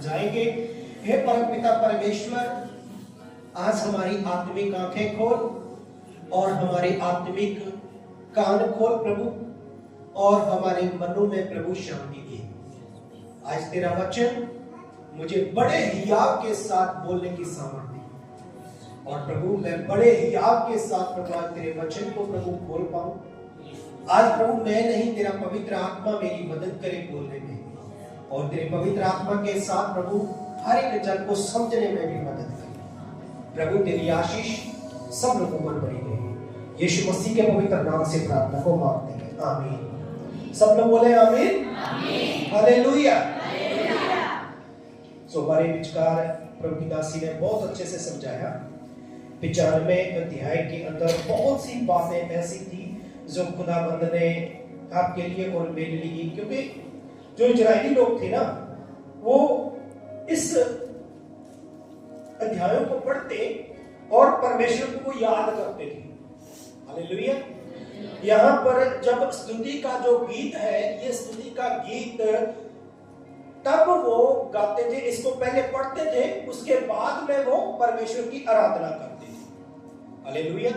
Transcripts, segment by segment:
जाएंगे। हे परमपिता परमेश्वर, आज हमारी आत्मिक आंखें खोल और हमारे आत्मिक कान खोल प्रभु, और हमारे मनों में प्रभु शांति दे। आज तेरा वचन मुझे बड़े हियाव के साथ बोलने की सामर्थ्य दे, और प्रभु मैं बड़े हियाव के साथ प्रभु आज तेरे वचन को प्रभु खोल पाऊं। आज प्रभु मैं नहीं, तेरा पवित्र आत्मा मेरी मदद करे बोलने में, और तेरे पवित्र आत्मा के साथ प्रभु हर एक जन को समझने में भी मदद करे। प्रभु तेरी आशीष सब लोगों पर बनी रहे। यीशु मसीह के पवित्र नाम से प्रार्थना को मांगते हैं, आमीन। सब लोग बोले आमीन, आमीन, हालेलुया। सो हमारे विचार प्रभु की दासी ने बहुत अच्छे से समझाया। 95 अध्याय के अंदर बहुत सी बातें ऐसी थी जो खुदाबंद ने आपके लिए और मेरे लिए, क्योंकि जो इजरायली लोग थे ना, वो इस अध्यायों को पढ़ते और परमेश्वर को याद करते थे। हालेलुया। यहाँ पर जब स्तुति का जो गीत है, ये स्तुति का गीत तब वो गाते थे, इसको पहले पढ़ते थे, उसके बाद में वो परमेश्वर की आराधना करते थे। हालेलुया।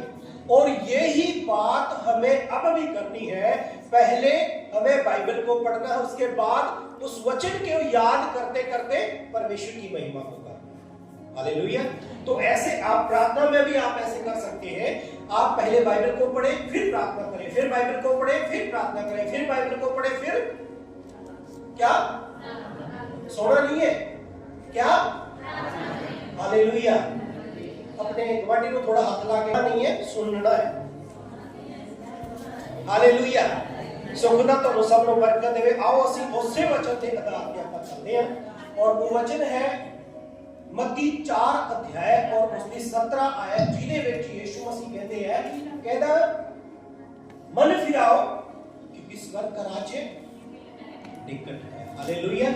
और यही बात हमें अब भी करनी है। पहले हमें बाइबल को पढ़ना है, उसके बाद उस वचन को याद करते करते परमेश्वर की महिमा को करना। हालेलुया। तो ऐसे आप प्रार्थना में भी आप ऐसे कर सकते हैं। आप पहले बाइबल को पढ़ें, फिर प्रार्थना करें, फिर बाइबल को पढ़ें, फिर प्रार्थना करें, फिर बाइबल को पढ़ें, फिर क्या सोना नहीं है क्या? हालेलुया। अपने गवांडी को थोड़ा हाथ ला के नहीं है, सुनना है। हालेलुया। खुदा तो सब लोग बरकत देवे। आओ ਅਸੀਂ ਉਸੇ वचन ਤੇ ਆਧਾਰ ਤੇ ਆਪਾਂ ਚੱਲਦੇ ਹਾਂ, और वो वचन है मत्ती 4 अध्याय और उसकी 17 आयत, जिहदे ਵਿੱਚ यीशु मसीह कहते हैं, कहता मन फिराओ क्योंकि स्वर्ग का राज्य निकट है। हालेलुया।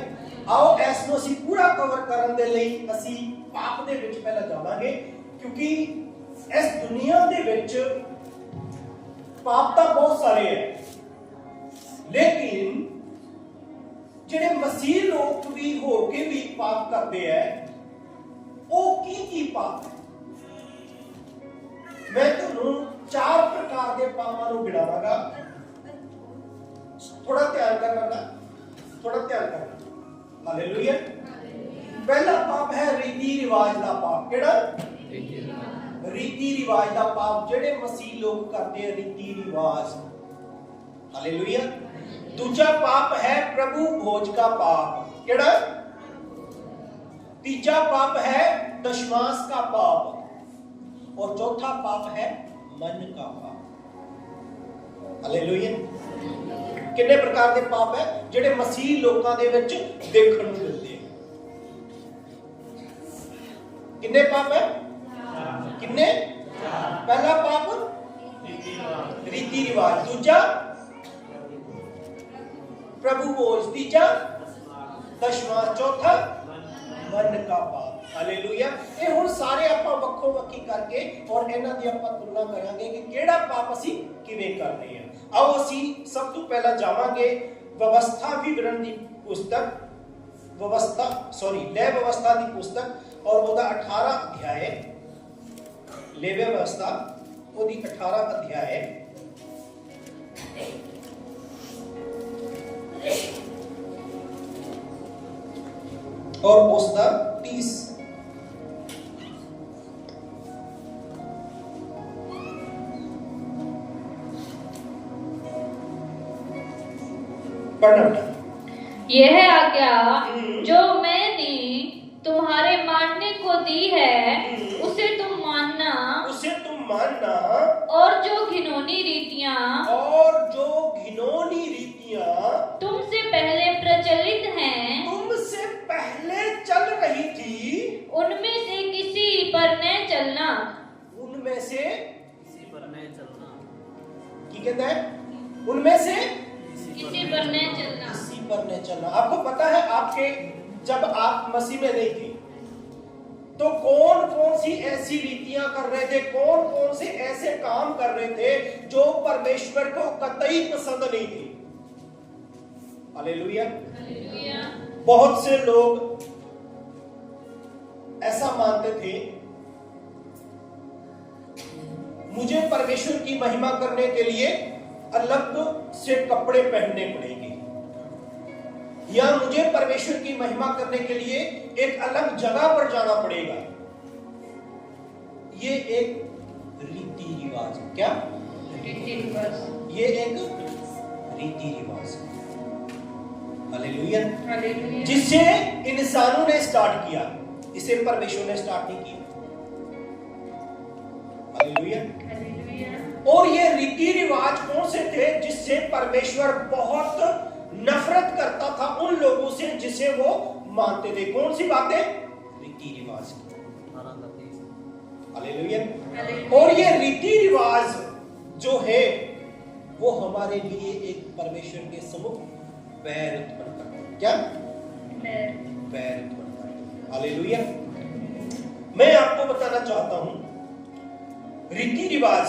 आओ ਇਸ ਨੂੰ ਅਸੀਂ ਪੂਰਾ ਕਵਰ ਕਰਨ ਦੇ ਲਈ ਅਸੀਂ ਪਾਪ ਦੇ ਵਿੱਚ ਪਹਿਲਾਂ ਜਾਵਾਂਗੇ, क्योंकि इस दुनिया दे विच पाप तो बहुत सारे हैं, लेकिन जिहड़े मसीह लोग भी हो के भी पाप करते हैं, वो की पाप है? मैं तुहानू 4 प्रकार के पापां नू गिणावांगा। थोड़ा ध्यान करना, थोड़ा ध्यान करना। हालेलुया। पहला पाप है रीति रिवाज का पाप। केड़ा? रीति रिवाज का पाप, जेड़े मसीह लोग करते हैं रीति रिवाज। हालेलुया। दूसरा पाप है प्रभु भोज का पाप। केड़ा? तीसरा पाप है दशमांश का पाप, और चौथा पाप है मन का पाप। हालेलुया। कितने प्रकार के पाप है जेड़े मसीह लोगों के विच देखण नूं मिलदे हैं? कितने पाप है? कितने? पहला पाप रीति रिवाज, दूसरा प्रभु भोज, तीसरा दशमांश, चौथा मन का पाप। हालेलुया। ये हुण सारे आपां वक्खो वक्खी करके और इन्हां दी आपां तुलना करांगे कि किहड़ा पाप असीं किवें कर रहे हैं। आओ असीं सब तो पहला जावांगे व्यवस्था विवरण दी पुस्तक, ले व्यवस्था दी पुस्तक, और ओदा 18 अध्याय, लेवी व्यवस्था ओदी 18 अध्याय और उसका 30 पढ़ना। यह आज्ञा जो मैंने तुम्हारे मानने को दी है, उसे तुम मानना, और जो घिनौनी रीतियां तुमसे पहले प्रचलित हैं, तुमसे पहले चल रही थी, उनमें से किसी पर न चलना। उनमें से किसी पर न चलना। की कहता है? उनमें से किसी पर न चलना। किसी पर न चलना। आपको पता है, आपके जब आप मसीह में नहीं थे तो कौन कौन सी ऐसी रीतियां कर रहे थे, कौन कौन से ऐसे काम कर रहे थे जो परमेश्वर को कतई पसंद नहीं थी। हालेलुया। बहुत से लोग ऐसा मानते थे, मुझे परमेश्वर की महिमा करने के लिए अलग से कपड़े पहनने पड़ेंगे, या मुझे परमेश्वर की महिमा करने के लिए एक अलग जगह पर जाना पड़ेगा। ये एक रीति रिवाज है। क्या रीति रिवाज? ये एक रीति रिवाज है। हालेलुया। हालेलुया। जिसे इंसानों ने स्टार्ट किया, इसे परमेश्वर ने स्टार्ट नहीं किया। हालेलुया। हालेलुया। और ये रीति रिवाज कौन से थे जिससे परमेश्वर बहुत नफरत करता था उन लोगों से जिसे वो मानते थे? कौन सी बातें? रीति रिवाज। हालेलुया। और ये रीति रिवाज जो है वो हमारे लिए एक परमेश्वर के सम्मुख बैर उत्पन्न करता है। क्या? बैर उत्पन्न करता है। हालेलुया। मैं आपको बताना चाहता हूं, रीति रिवाज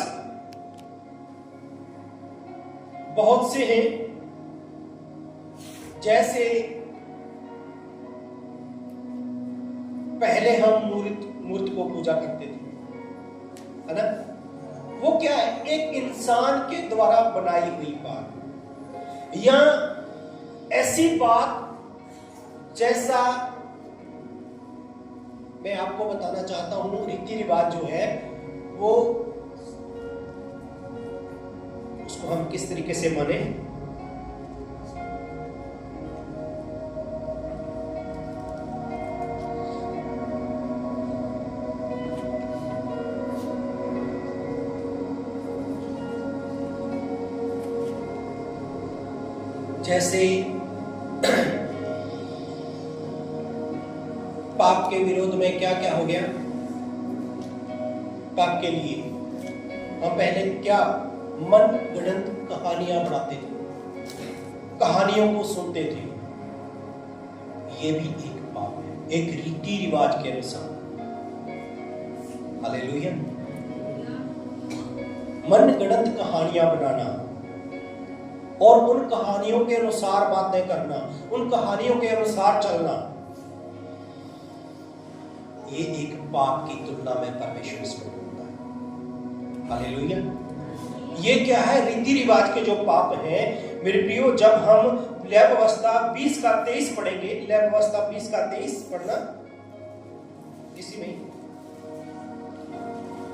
बहुत से हैं। जैसे पहले हम मूर्ति को पूजा करते थे, है ना? वो क्या है? एक इंसान के द्वारा बनाई हुई बात, या ऐसी बात जैसा मैं आपको बताना चाहता हूं, रीति रिवाज जो है वो उसको हम किस तरीके से माने। जैसे पाप के विरोध में क्या क्या हो गया? पाप के लिए हम पहले क्या मन गढ़ंत कहानियां बनाते थे, कहानियों को सुनते थे। ये भी एक पाप है, एक रीति रिवाज के अनुसार। हालेलुया। मन गढ़ंत कहानियां बनाना और उन कहानियों के अनुसार बातें करना, उन कहानियों के अनुसार चलना, ये एक पाप की तुलना में परमेश्वर से होता है। हालेलुया। ये क्या है? रीति रिवाज के जो पाप हैं मेरे प्रियो, जब हम लैव अवस्था 20 का 23 पढ़ेंगे, लैव अवस्था 20 का 23 पढ़ना, इसी में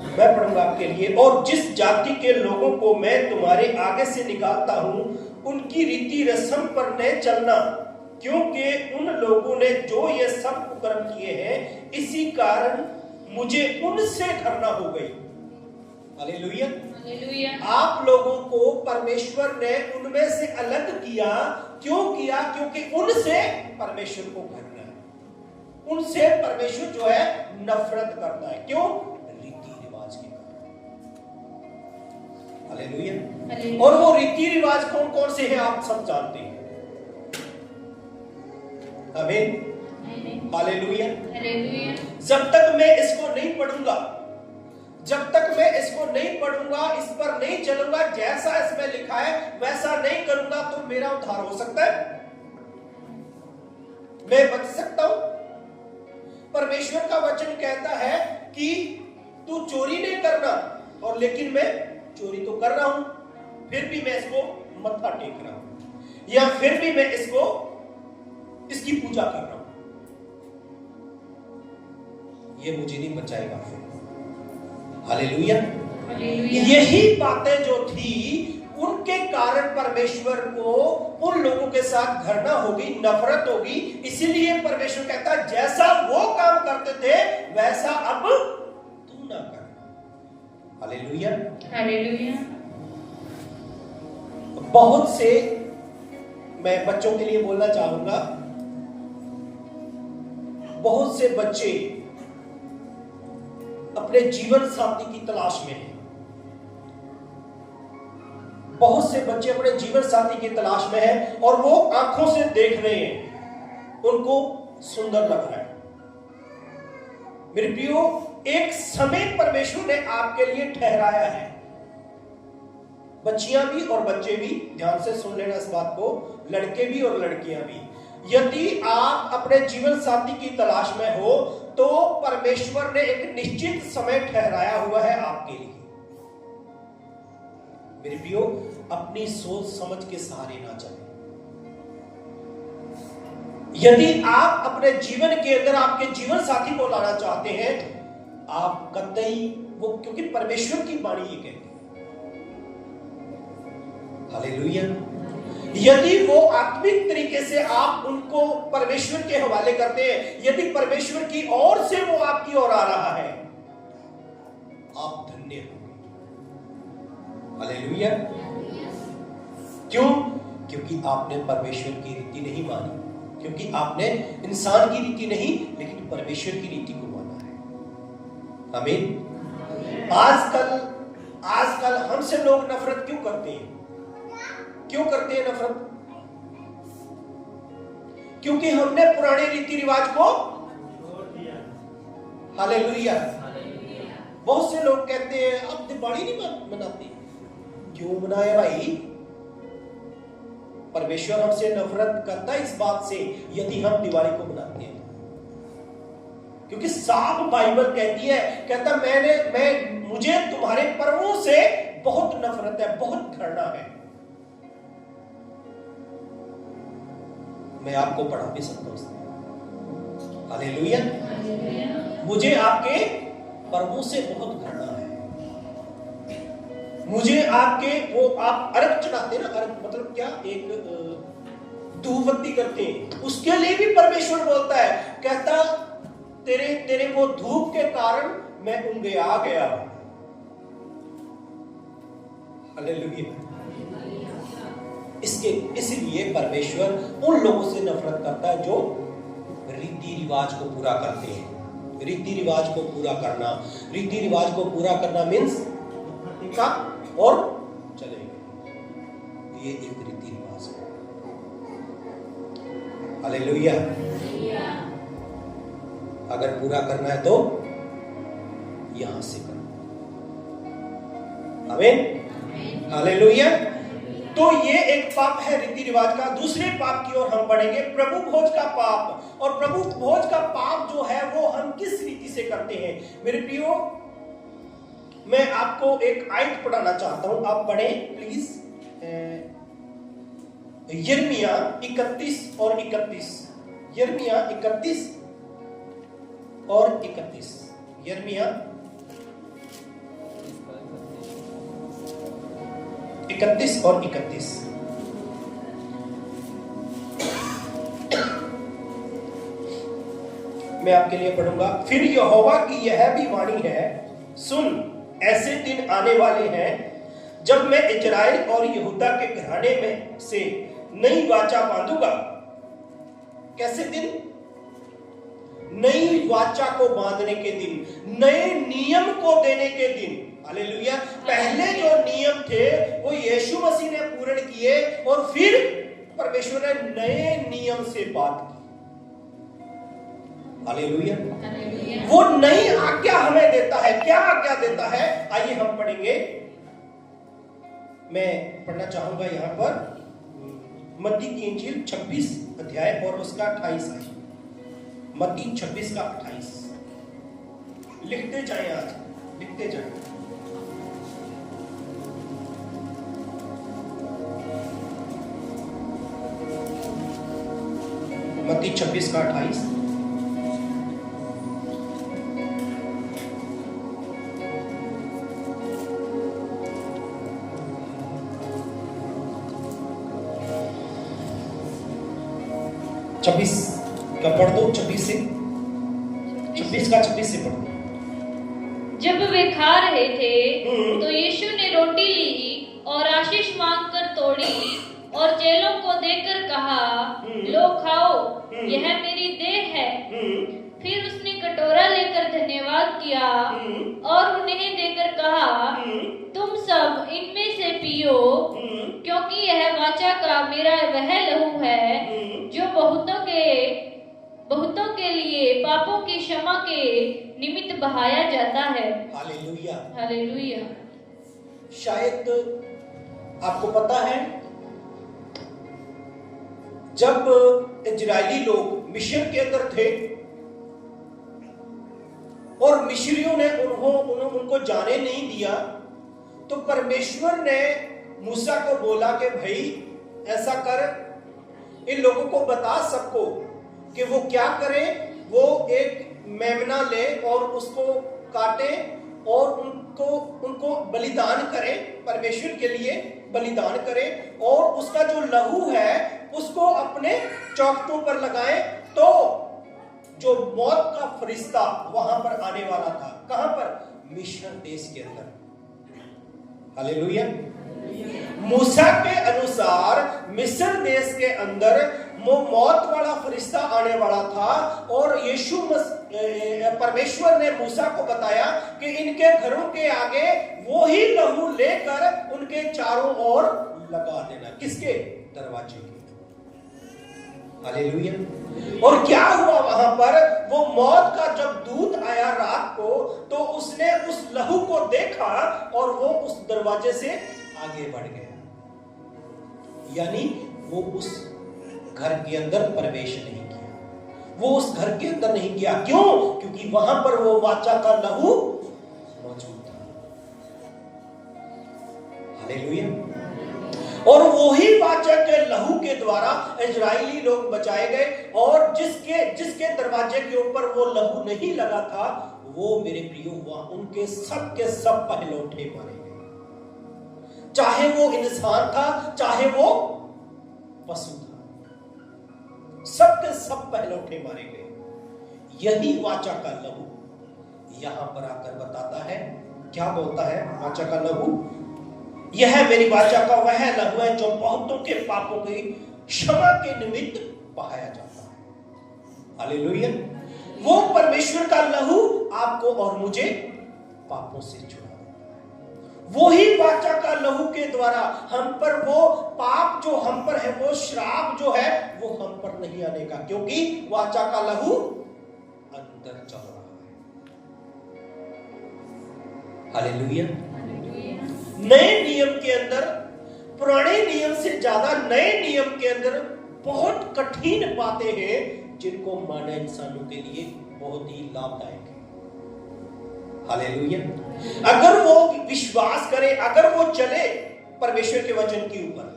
मैं पढ़ूंगा आपके लिए। और जिस जाति के लोगों को मैं तुम्हारे आगे से निकालता हूं, उनकी रीति रस्म पर न चलना, क्योंकि उन लोगों ने जो ये सब कुकर्म किए हैं, इसी कारण मुझे उनसे घृणा हो गई। हालेलुया। हालेलुया। आप लोगों को परमेश्वर ने उनमें से अलग किया। क्यों किया? क्योंकि उनसे परमेश्वर को घृणा है, उनसे परमेश्वर जो है नफरत करता है। क्यों? हालेलुया। और वो रीति रिवाज कौन कौन से हैं आप सब जानते हैं। आमीन। हालेलुया। जब तक मैं इसको नहीं पढ़ूंगा, जब तक मैं इसको नहीं पढ़ूंगा, इस पर नहीं चलूंगा, जैसा इसमें लिखा है वैसा नहीं करूंगा, तो मेरा उद्धार हो सकता है? मैं बच सकता हूं? परमेश्वर का वचन कहता है कि तू चोरी नहीं करना, और लेकिन मैं चोरी तो कर रहा हूं, फिर भी मैं इसको मत्था टेक रहा हूं, या फिर भी मैं इसकी पूजा कर रहा हूं। ये मुझे नहीं बचाएगा फिर। हालेलुया। यही बातें जो थी, उनके कारण परमेश्वर को उन लोगों के साथ घृणा होगी, नफरत होगी। इसीलिए परमेश्वर कहता है जैसा वो काम करते थे वैसा अब तू ना कर। हालेलुया। हालेलुया। बहुत से मैं बच्चों के लिए बोलना चाहूंगा, बहुत से बच्चे अपने जीवन साथी की तलाश में हैं। बहुत से बच्चे अपने जीवन साथी की तलाश में हैं और वो आंखों से देख रहे हैं, उनको सुंदर लग रहा है। मेरे प्रियो, एक समय परमेश्वर ने आपके लिए ठहराया है। बच्चियां भी और बच्चे भी ध्यान से सुन लेना इस बात को, लड़के भी और लड़कियां भी। यदि आप अपने जीवन साथी की तलाश में हो तो परमेश्वर ने एक निश्चित समय ठहराया हुआ है आपके लिए। मेरे प्रियो, अपनी सोच समझ के सहारे ना चलें। यदि आप अपने जीवन के अंदर आपके जीवन साथी को लाना चाहते हैं, आप कतई वो, क्योंकि परमेश्वर की वाणी ये कहती है, हालेलुया, यदि वो आत्मिक तरीके से आप उनको परमेश्वर के हवाले करते हैं, यदि परमेश्वर की ओर से वो आपकी ओर आ रहा है, आप धन्य होंगे। हालेलुया। क्यों? क्योंकि आपने परमेश्वर की रीति नहीं मानी, क्योंकि आपने इंसान की रीति नहीं लेकिन परमेश्वर की रीति को माना है। आमीन। आजकल हमसे लोग नफरत क्यों करते हैं? क्यों करते हैं नफरत? क्योंकि हमने पुराने रीति रिवाज को छोड़ दिया। हालेलुया। बहुत से लोग कहते हैं अब दिवाली नहीं मनाते। क्यों मनाए भाई? परमेश्वर हमसे नफरत करता है इस बात से यदि हम दिवाली को मनाते हैं, क्योंकि साफ बाइबल कहती है, कहता मुझे तुम्हारे पर्वों से बहुत नफरत है, बहुत घृणा है। मैं आपको पढ़ा भी सकता हूं। हालेलुया। मुझे आपके पर्वों से बहुत घृणा है। मुझे आपके वो आप अर्घ चढ़ाते ना, अर्घ मतलब क्या, एक धूपबत्ती करते हैं, उसके लिए भी परमेश्वर बोलता है, कहता तेरे वो धूप के कारण मैं उंघिया गया। हालेलुया। इसलिए परमेश्वर उन लोगों से नफरत करता है जो रीति रिवाज को पूरा करते हैं। रीति रिवाज को पूरा करना, रीति रिवाज को पूरा करना मीन्स का और चले गए, ये एक रीति रिवाज है। हालेलुया। अगर पूरा करना है तो यहां से करो। आमीन। हालेलुया। तो ये एक पाप है रीति रिवाज का। दूसरे पाप की ओर हम बढ़ेंगे, प्रभु भोज का पाप। और प्रभु भोज का पाप जो है वो हम किस रीति से करते हैं? मेरे प्रियो, मैं आपको एक आयत पढ़ाना चाहता हूं, आप पढ़ें प्लीज। यिर्मयाह 31 और 31। यिर्मयाह 31 और 31। यिर्मयाह 31 और 31। मैं आपके लिए पढ़ूंगा। फिर यहोवा की यह भी वाणी है, सुन, ऐसे दिन आने वाले हैं जब मैं इजराइल और यहूदा के घराने में से नई वाचा बांधूंगा। कैसे दिन? नई वाचा को बांधने के दिन, नए नियम को देने के दिन। हालेलुया। पहले जो नियम थे वो यीशु मसीह ने पूर्ण किए और फिर परमेश्वर ने नए नियम से बात की। हालेलुया। वो नई आज्ञा हमें देता है। क्या आज्ञा देता है? आइए हम पढ़ेंगे। मैं पढ़ना चाहूंगा यहां पर मत्ती की इंजील 26 अध्याय और उसका 28 है। मत्ती 26 का 28। लिखते जाएं, आज लिखते जाएं। मत्ती 26 का 28। छब्बीस का पढ़ दो, 26 से 26 का 26 से पढ़ दो। जब वे खा रहे थे तो यीशु ने रोटी ली और आशीष मांगकर तोड़ी और चेलों को देकर कहा, लो खाओ, यह मेरी देह है। फिर उसने कटोरा लेकर धन्यवाद किया और उन्हें देकर कहा, तुम सब इनमें से पियो, क्योंकि यह वाचा का मेरा वह लहू है जो बहुतों के लिए पापों की क्षमा के निमित्त बहाया जाता है। हालेलुया। हालेलुया। शायद आपको पता है, जब इजरायली लोग मिस्र के अंदर थे और मिस्रियों ने उनको जाने नहीं दिया, तो परमेश्वर ने मूसा को बोला कि भाई ऐसा कर, इन लोगों को बता सबको कि वो क्या करें, वो एक मेमना ले और उसको काटे और उनको बलिदान करें, परमेश्वर के लिए बलिदान करें, और उसका जो लहू है उसको अपने चौखटों पर लगाएं, तो जो मौत का फरिश्ता वहां पर आने वाला था, कहां पर? मिस्र देश के अंदर। हालेलुया। मूसा के अनुसार मिस्र देश के अंदर वो मौत वाला फरिश्ता आने वाला था, और परमेश्वर ने मूसा को बताया कि इनके घरों के आगे वो ही लहू लेकर उनके चारों ओर लगा देना। किसके? दरवाजे के। हालेलुया। और क्या हुआ वहां पर? वो मौत का जब दूत आया रात को, तो उसने उस लहू को देखा और वो उस दरवाजे से आगे बढ़ गया, यानी वो उस घर के अंदर प्रवेश नहीं किया, वो उस घर के अंदर नहीं किया। क्यों? क्योंकि वहां पर वो वाचा का लहू मौजूद था। हालेलुया। और वही वाचा के लहू के द्वारा इजरायली लोग बचाए गए, और जिसके दरवाजे के ऊपर वो लहू नहीं लगा था, वो मेरे प्रियो हुआ उनके सब के सब पहलौठे मारे गए, चाहे वो इंसान था चाहे वो पशु था, सबके सब पहलौठे मारे गए। यही वाचा का लहू यहां पर आकर बताता है, क्या बोलता है वाचा का लहू? यह मेरी वाचा का वह लहू है जो बहुतों के पापों की क्षमा के निमित्त बहाया जाता है। हालेलुया। वो परमेश्वर का लहू आपको और मुझे पापों से छुड़ा देता है। वो ही वाचा का लहू के द्वारा हम पर वो पाप जो हम पर है, वो श्राप जो है वो हम पर नहीं आने का, क्योंकि वाचा का लहू अंदर चल रहा है। हालेलुया। नए नियम के अंदर, पुराने नियम से ज्यादा नए नियम के अंदर बहुत कठिन बातें हैं जिनको मानना इंसानों के लिए बहुत ही लाभदायक है। हालेलुया। अगर वो विश्वास करे, अगर वो चले परमेश्वर के वचन के ऊपर,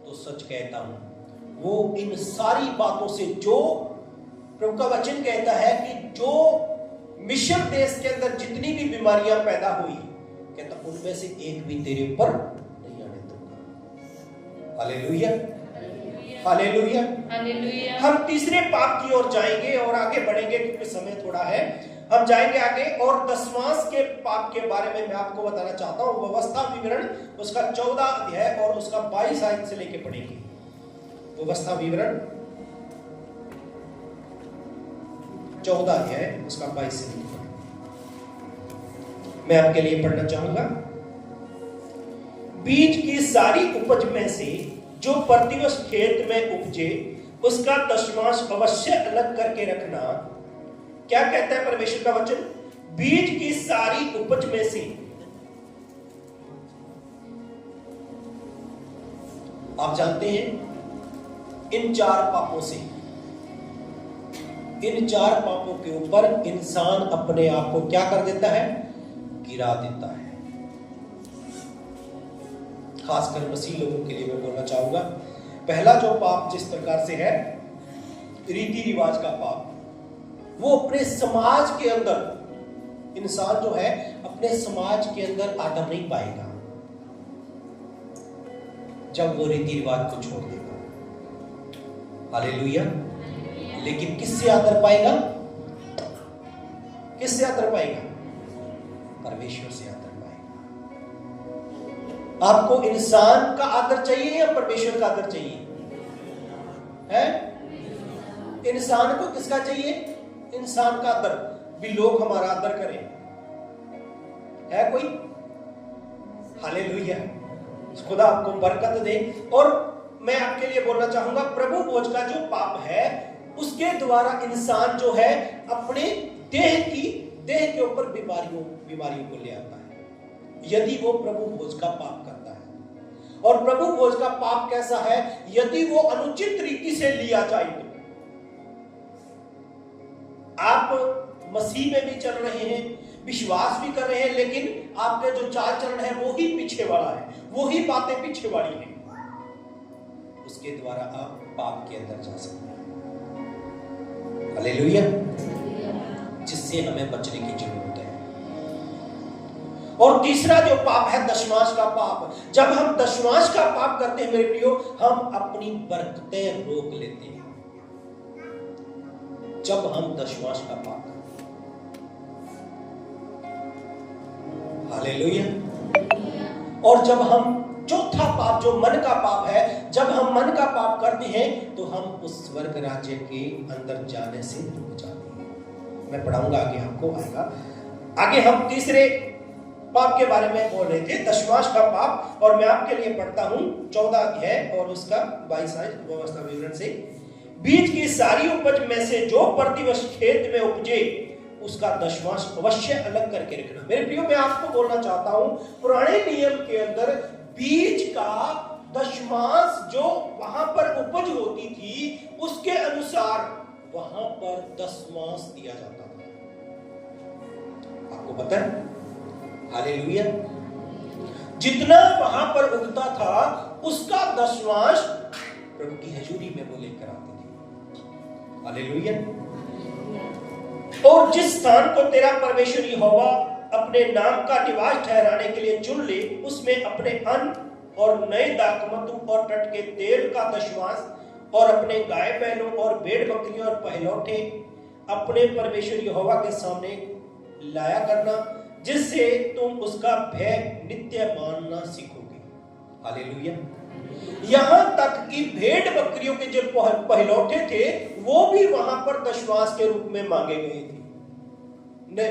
तो सच कहता हूं वो इन सारी बातों से, जो प्रभु का वचन कहता है कि जो मिस्र देश के अंदर जितनी भी बीमारियां पैदा हुई, कहता उनमें से एक भी तेरे ऊपर नहीं आने दूंगा। हालेलुया। हालेलुया। हालेलुया। हम तीसरे पाप की ओर जाएंगे और आगे बढ़ेंगे, क्योंकि समय थोड़ा है। हम जाएंगे आगे, और दशमांश के पाप के बारे में मैं आपको बताना चाहता हूं। व्यवस्था विवरण उसका 14 अध्याय और उसका 22 आयत से लेके पढ़ेंगे। व्यवस्था विवरण 14 अध्याय उसका 22 से लेके मैं आपके लिए पढ़ना चाहूंगा। बीज की सारी उपज में से जो प्रतिवर्ष खेत में उपजे, उसका दशमांश अवश्य अलग करके रखना। क्या कहता है परमेश्वर का वचन? बीज की सारी उपज में से। आप जानते हैं इन 4 पापों से, इन 4 पापों के ऊपर इंसान अपने आप को क्या कर देता है? गिरा देता है। खासकर मसीह लोगों के लिए मैं बोलना चाहूंगा, पहला जो पाप जिस प्रकार से है रीति रिवाज का पाप, वो अपने समाज के अंदर, इंसान जो है अपने समाज के अंदर आदर नहीं पाएगा जब वो रीति रिवाज को छोड़ देगा। हालेलुया। लेकिन किससे आदर पाएगा? किससे आदर पाएगा? परमेश्वर से आदर पाएगा। आपको इंसान का आदर चाहिए या परमेश्वर का आदर चाहिए? है? इंसान को किसका चाहिए? इंसान का आदर, भी लोग हमारा आदर करें। है कोई? हालेलुया। खुदा आपको बरकत दे। और मैं आपके लिए बोलना चाहूंगा, प्रभु भोज का जो पाप है उसके द्वारा इंसान जो है अपने देह के ऊपर बीमारियों को ले आता है, यदि वो प्रभु भोज का पाप करता है। और प्रभु भोज का पाप कैसा है? यदि वो अनुचित रीति से लिया जाए तो। आप मसीह में भी चल रहे हैं, विश्वास भी कर रहे हैं, लेकिन आपके जो चाल चलन है वो ही पीछे वाला है, वो ही बातें पीछे वाली हैं, उसके द्वारा आप पाप के अंदर जा सकते हैं। हालेलुया। जिससे हमें बचने की जरूरत है। और तीसरा जो पाप है दशमांश का पाप। जब हम दशमांश का पाप करते हैं मेरे प्रियो, हम अपनी बरकतें रोक लेते हैं। जब हम दशमांश का पाप करते हैं, हालेलुया। और जब हम चौथा पाप जो मन का पाप है, जब हम मन का पाप करते हैं तो हम उस स्वर्ग राज्य के अंदर जाने से रुक जाते हैं। मैं पढ़ाऊंगा आगे, आपको आएगा आगे। हम तीसरे पाप के बारे में बोल रहे थे, दशमांश का पाप, और मैं आपके लिए पढ़ता हूं 14 अध्याय और उसका 22 व्यवस्था विवरण से। बीज की सारी उपज में से जो प्रतिवर्ष खेत में उपजे उसका दशमांश अवश्य अलग करके रखना। मेरे प्रियो, मैं आपको बोलना चाहता हूं, पुराने नियम के अंदर बीज का दशमांश जो वहां पर उपज होती थी उसके अनुसार वहां पर दशमांश दिया जाता था। आपको पता है? हालेलुया। जितना वहां पर उगता था उसका दशमांश प्रभु की हजूरी में वो लेकर आते थे। हालेलुया। और जिस स्थान को तेरा परमेश्वर यहोवा अपने नाम का निवास ठहराने के लिए चुन ले, उसमें अपने अन्न और नए दाखमधु और टट के तेल का दशमांश और अपने गाय बैलों और भेड़ बकरियों और पहलौठे अपने परमेश्वर यहोवा के सामने लाया करना, जिससे तुम उसका भय नित्य मानना सीखोगे। हालेलुया। यहां तक कि भेड़ बकरियों के जो पहलौठे थे वो भी वहां पर दशमांश के रूप में मांगे गए थे।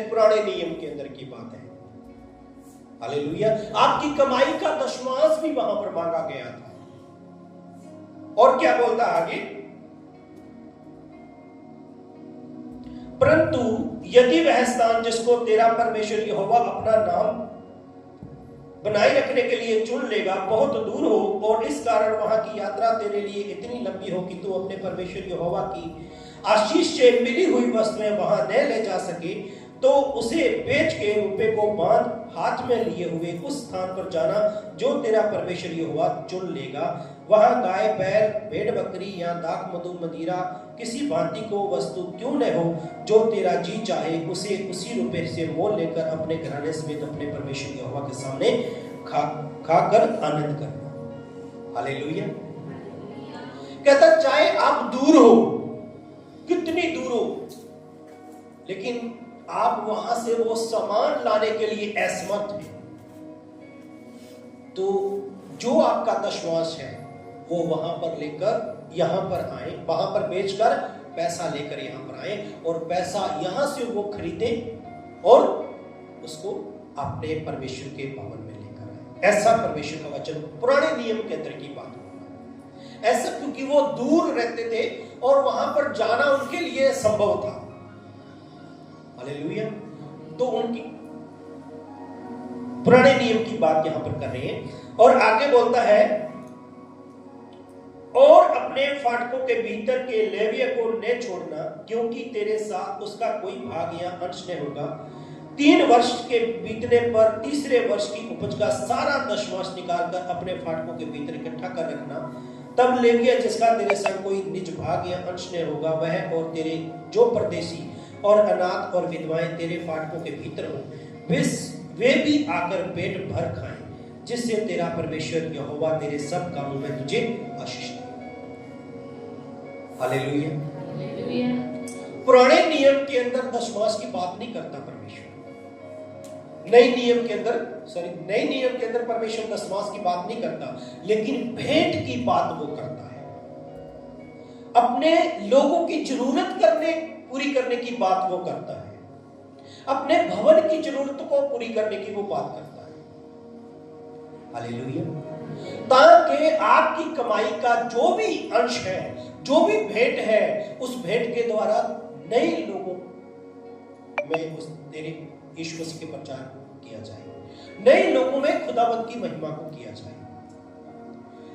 पुराने नियम के अंदर की बात है। हालेलुया। आपकी कमाई का दशमांश भी वहां पर मांगा गया था। और क्या बोलता आगे? परंतु यदि वह स्थान जिसको तेरा परमेश्वर यहोवा अपना नाम बनाए रखने के लिए चुन लेगा बहुत दूर हो, और इस कारण वहां की यात्रा तेरे लिए इतनी लंबी हो कि तू अपने परमेश्वर यहोवा की आशीष से मिली हुई वस्तुएं वहां न ले जा सके, तो उसे बेच के रुपए को बांध हाथ में लिए हुए उस स्थान पर जाना जो तेरा परमेश्वर यहोवा चुन लेगा। वहां गाय बैल भेड़ बकरी या दाख मधु मदिरा किसी भांति को वस्तु क्यों न हो, जो तेरा जी चाहे उसे उसी रुपए से मोल लेकर अपने घराने समेत अपने परमेश्वर यहोवा के सामने खाकर आनंद करना। हालेलुया। कहता चाहे आप दूर हो, कितनी दूर हो, लेकिन आप वहां से वो सामान लाने के लिए असमर्थ हैं, तो जो आपका दशमांश है वो वहां पर लेकर यहां पर आए, वहां पर बेचकर पैसा लेकर यहां पर आए और पैसा यहां से वो खरीदे और उसको अपने परमेश्वर के भवन में लेकर आए। ऐसा परमेश्वर का वचन पुराने नियम के अंदर की बात है। ऐसा क्योंकि वो दूर रहते थे और वहां पर जाना उनके लिए संभव था। हालेलुया। तो उनकी पुराने नियम की बात यहां पर कर रहे हैं। और आगे बोलता है, और अपने फाटकों के भीतर के लेविया को न छोड़ना, क्योंकि तेरे साथ उसका कोई भाग या अंश न होगा। 3 वर्ष के बीतने पर तीसरे वर्ष की उपज का सारा दशमांश निकालकर अपने फाटकों के भीतर इकट्ठा कर रखना। तब लेविया जिसका तेरे संग कोई निज भाग या अंश न होगा, वह और तेरे जो परदेशी और अनाथ और विधवाएं तेरे फाटकों के भीतर हो, वे भी आकर पेट भर खाएं, जिससे तेरा परमेश्वर यहोवा तेरे सब कामों में तुझे आशीष दे। हालेलुया। पुराने नियम के अंदर दशमांश की बात नहीं करता परमेश्वर। नए नियम के अंदर परमेश्वर दशमांश की बात नहीं करता, लेकिन भेंट की बात वो करता है। अपने लोगों की जरूरत पूरी करने की बात वो करता है। अपने भवन की जरूरत को पूरी करने की वो बात करता है। हालेलुया। ताकि आपकी कमाई का जो भी अंश है, जो भी भेंट है, उस भेंट के द्वारा नए लोगों में उस तेरे यीशु मसीह के प्रचार किया जाए, नए लोगों में खुदावंत की महिमा को किया जाए।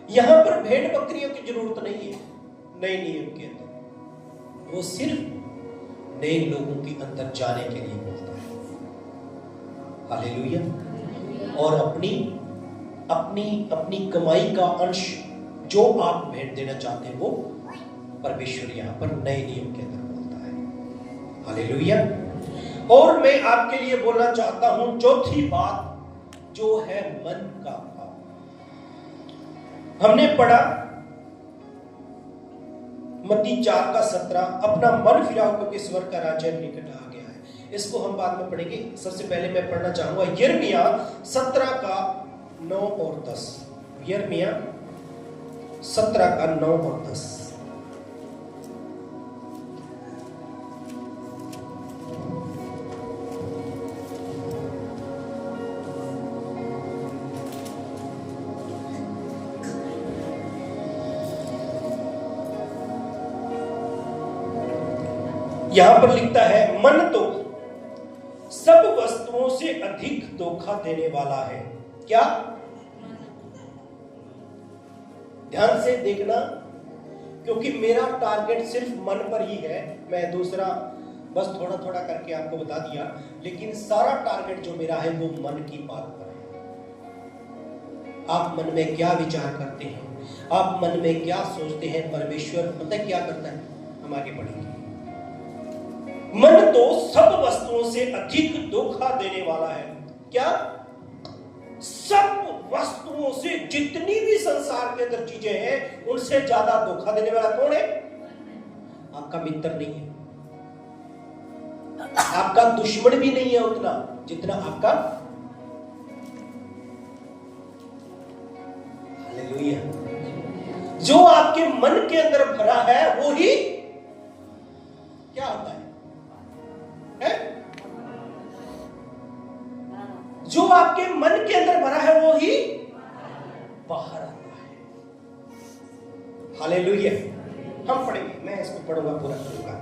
यहां पर भेड़ बकरियों की जरूरत नहीं है नए नियम के अंदर। वो सिर्फ नए लोगों के अंदर जाने के लिए बोलता है। हालेलुया। और अपनी अपनी अपनी कमाई का अंश जो आप भेंट देना चाहते हैं वो परमेश्वर यहां पर नए नियम के अंदर बोलता है। हालेलुया। और मैं आपके लिए बोलना चाहता हूं चौथी बात जो है मन का भाव। हमने पढ़ा मत्ती 4:17, अपना मन फिराओ क्योंकि स्वर्ग का राज्य निकट आ गया है। इसको हम बाद में पढ़ेंगे। सबसे पहले मैं पढ़ना चाहूंगा यिर्मयाह 17:9 और 10। यिर्मयाह 17:9 और 10। यहां पर लिखता है, मन तो सब वस्तुओं से अधिक धोखा देने वाला है। क्या? ध्यान से देखना, क्योंकि मेरा टारगेट सिर्फ मन पर ही है। मैं दूसरा बस थोड़ा थोड़ा करके आपको बता दिया, लेकिन सारा टारगेट जो मेरा है वो मन की बात पर है। आप मन में क्या विचार करते हैं, आप मन में क्या सोचते हैं, परमेश्वर पता है क्या करता है। हम आगे बढ़ेंगे। मन तो सब वस्तुओं से अधिक धोखा देने वाला है। क्या? सब वस्तुओं से, जितनी भी संसार के अंदर चीजें हैं उनसे ज्यादा धोखा देने वाला कौन है? आपका मित्र नहीं है, आपका दुश्मन भी नहीं है उतना जितना आपका। हालेलुया। जो आपके मन के अंदर भरा है वो ही क्या होता है? जो आपके मन के अंदर भरा है वो ही बाहर आता है। हालेलुया। हम पढ़ेंगे, मैं इसको पढ़ूंगा, पूरा करूंगा।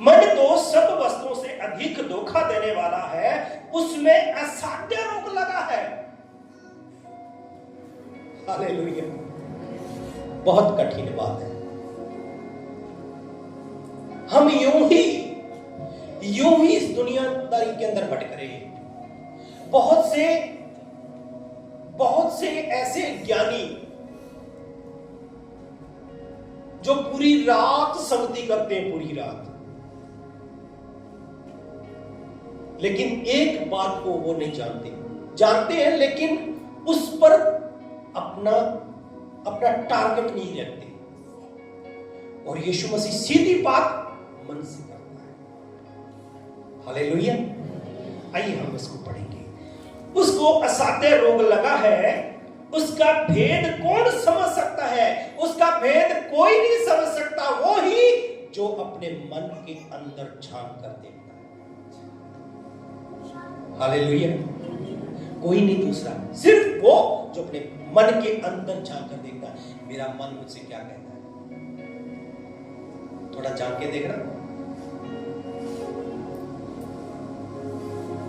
मन तो सब वस्तुओं से अधिक धोखा देने वाला है, उसमें असाध्य रोग लगा है। हालेलुया। बहुत कठिन बात है। हम यूं ही इस दुनियादारी के अंदर भटक रहे हैं। बहुत से ऐसे ज्ञानी जो पूरी रात संगति करते हैं, पूरी रात, लेकिन एक बात को वो नहीं जानते हैं, लेकिन उस पर अपना टारगेट नहीं रखते। और यीशु मसीह सीधी बात मन से करता है। हालेलुया। आइए हम इसको पढ़ेंगे। उसको असाध्य रोग लगा है, उसका भेद कौन समझ सकता है? उसका भेद कोई नहीं समझ सकता, वो ही जो अपने मन के अंदर झांक कर देखता है। हालेलुया। कोई नहीं दूसरा, सिर्फ वो जो अपने मन के अंदर झांक कर देखता है। मेरा मन मुझसे क्या कहता है? थोड़ा झांक के देखना।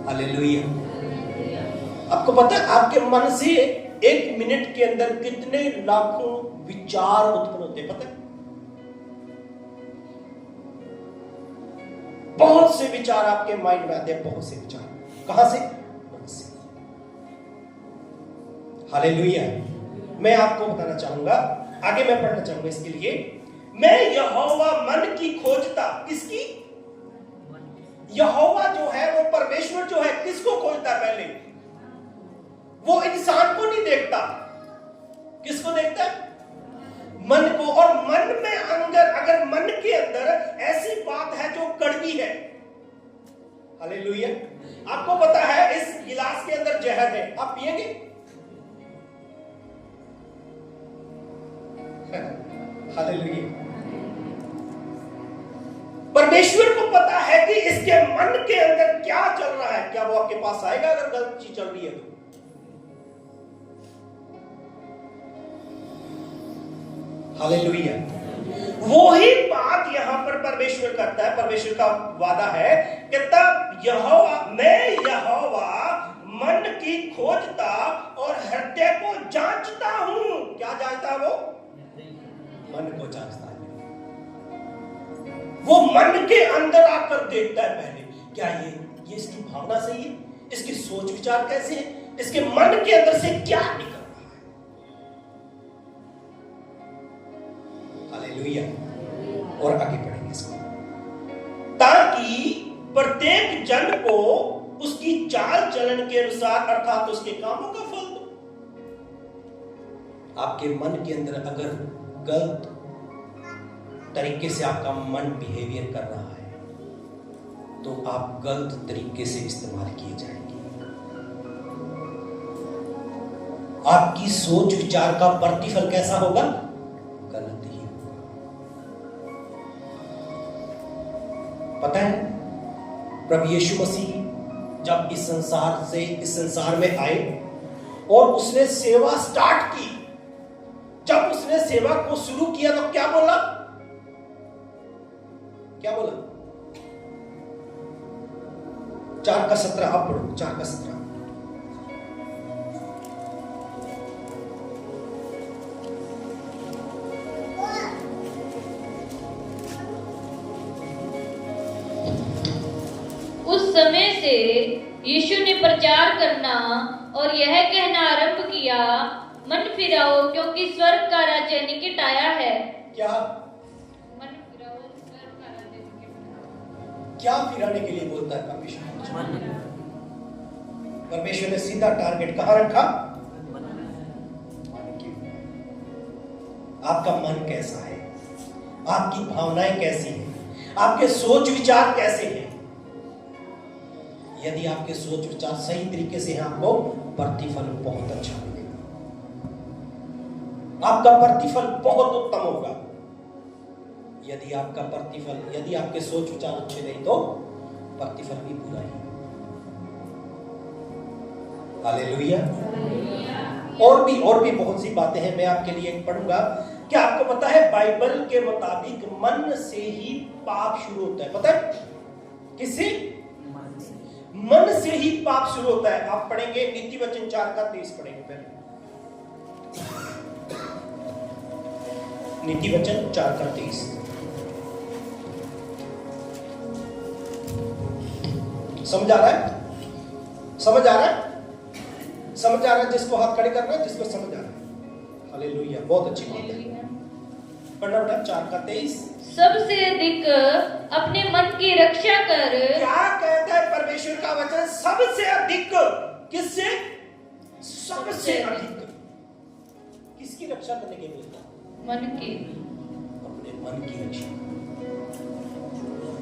हालेलुया। आपको पता है आपके मन से एक मिनट के अंदर कितने लाखों विचार उत्पन्न होते हैं? पता है? बहुत से विचार आपके माइंड में आते हैं, बहुत से विचार। कहां से? मन से। हालेलुया। मैं आपको बताना चाहूंगा, आगे मैं पढ़ना चाहूंगा इसके लिए। मैं यहोवा मन की खोजता। किसकी? यहोवा जो है, वो परमेश्वर जो है, किसको खोजता है? पहले वो इंसान को नहीं देखता, किसको देखता है? मन को। और मन में अगर मन के अंदर ऐसी बात है जो कड़वी है। हालेलुया। आपको पता है इस गिलास के अंदर जहर है, आप पिएंगे? हालेलुया। परमेश्वर को पता है कि इसके मन के अंदर क्या चल रहा है। क्या वो आपके पास आएगा अगर गलत चीज चल रही है तो? हालेलुया। वो ही बात यहां पर परमेश्वर करता है। परमेश्वर का वादा है कि तब मैं यहोवा मन की खोजता और हृदय को जांचता हूं। क्या जांचता है वो? मन को जांचता है। वो मन के अंदर आकर देखता है पहले, क्या ये इसकी भावना सही है, इसकी सोच विचार कैसे है, इसके मन के अंदर से क्या निकल रहा है। हालेलुया। और आगे बढ़ेंगे इसको, ताकि प्रत्येक जन को उसकी चाल चलन के अनुसार अर्थात उसके कामों का फल दो। आपके मन के अंदर अगर गलत तरीके से आपका मन बिहेवियर कर रहा है तो आप गलत तरीके से इस्तेमाल किए जाएंगे। आपकी सोच विचार का प्रतिफल कैसा होगा? गलत ही होगा। पता है, प्रभु यीशु मसीह जब इस संसार में आए और उसने सेवा स्टार्ट की, जब उसने सेवा को शुरू किया तो क्या बोला? क्या बोला? 4:17 आप पढ़ो, 4:17। उस समय से यीशु ने प्रचार करना और यह कहना आरंभ किया, मन फिराओ क्योंकि स्वर्ग का राज्य निकट आया है। क्या? मन फिराओ, स्वर्ग का राज्य निकट आया। क्या फिराने के लिए बोलता है परमेश्वर? परमेश्वर ने सीधा टारगेट कहां रखा? आपका मन कैसा है, आपकी भावनाएं कैसी हैं, आपके सोच विचार कैसे हैं। यदि आपके सोच विचार सही तरीके से हैं, आपको प्रतिफल बहुत अच्छा मिलेगा, आपका प्रतिफल बहुत उत्तम होगा। यदि आपके सोच विचार अच्छे नहीं तो प्रतिफल भी बुरा ही। हालेलुया। और भी बहुत सी बातें हैं, मैं आपके लिए एक पढ़ूंगा। क्या आपको पता है बाइबल के मुताबिक मन से ही पाप शुरू होता है? पता है किससे? मन से ही पाप शुरू होता है। आप पढ़ेंगे नीति वचन 4:23 पढ़ेंगे पहले। नीति वचन 4:23 समझ आ रहा है? समझ आ रहा है? समझ आ रहा है? जिसको हाथ खड़े करना है, जिसको समझ आ रहा है। हालेलुया, बहुत अच्छी बात है। पढ़ना बेटा 4:23। सबसे अधिक अपने मन की रक्षा कर। क्या कहता है परमेश्वर का वचन? सबसे अधिक। किससे? सबसे अधिक। किसकी रक्षा करने के लिए? मन की। अपने मन की रक्षा।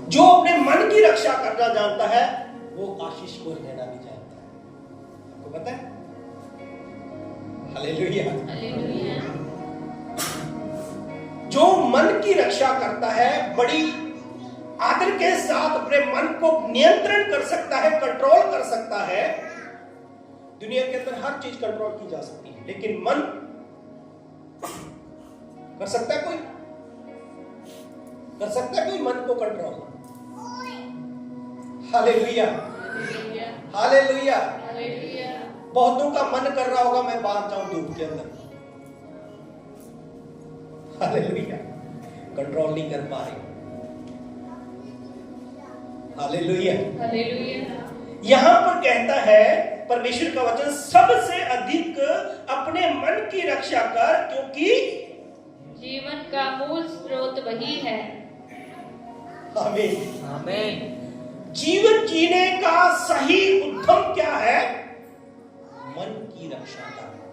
जो अपने मन की रक्षा करना जानता है वो आशीष को लेना भी जानता है। आपको पता है? हालेलुया। हालेलुया। जो मन की रक्षा करता है बड़ी आदर के साथ अपने मन को नियंत्रण कर सकता है, कंट्रोल कर सकता है। दुनिया के अंदर हर चीज कंट्रोल की जा सकती है, लेकिन मन कर सकता है? कोई कर सकता है? कोई मन को कंट्रोल? Hallelujah, hallelujah. बहुतों का मन कर रहा होगा मैं बाहर जाऊं धूप के अंदर। हालेलुया, कंट्रोल नहीं कर पा रहे। Hallelujah, hallelujah. यहां पर कहता है परमेश्वर का वचन, सबसे अधिक अपने मन की रक्षा कर क्योंकि जीवन का मूल स्रोत वही है। आमीन, आमीन। जीवन जीने का सही उद्यम क्या है? मन की रक्षा करना।